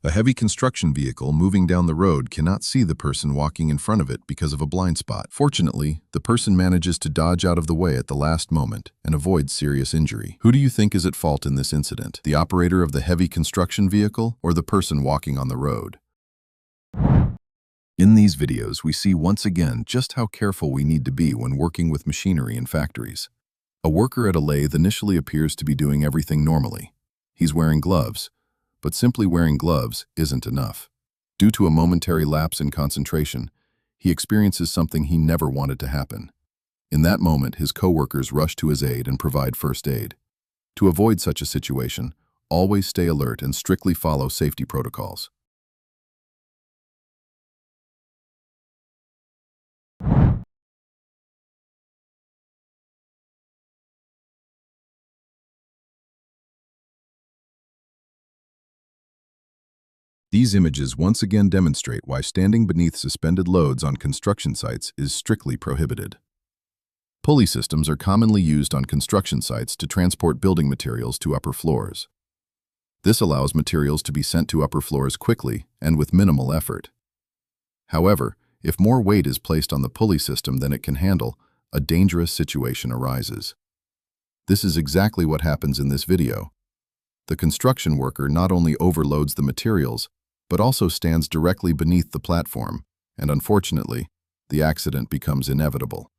A heavy construction vehicle moving down the road cannot see the person walking in front of it because of a blind spot. Fortunately, the person manages to dodge out of the way at the last moment and avoids serious injury. Who do you think is at fault in this incident? The operator of the heavy construction vehicle or the person walking on the road? In these videos, we see once again just how careful we need to be when working with machinery in factories. A worker at a lathe initially appears to be doing everything normally. He's wearing gloves, but simply wearing gloves isn't enough. Due to a momentary lapse in concentration, he experiences something he never wanted to happen. In that moment, his coworkers rush to his aid and provide first aid. To avoid such a situation, always stay alert and strictly follow safety protocols. These images once again demonstrate why standing beneath suspended loads on construction sites is strictly prohibited. Pulley systems are commonly used on construction sites to transport building materials to upper floors. This allows materials to be sent to upper floors quickly and with minimal effort. However, if more weight is placed on the pulley system than it can handle, a dangerous situation arises. This is exactly what happens in this video. The construction worker not only overloads the materials, but also stands directly beneath the platform, and unfortunately, the accident becomes inevitable.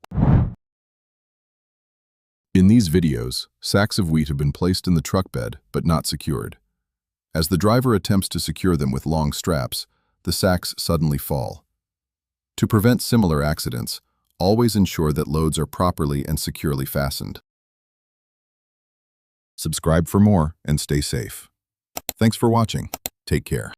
In these videos, sacks of wheat have been placed in the truck bed, but not secured. As the driver attempts to secure them with long straps, the sacks suddenly fall. To prevent similar accidents, always ensure that loads are properly and securely fastened. Subscribe for more and stay safe. Thanks for watching. Take care.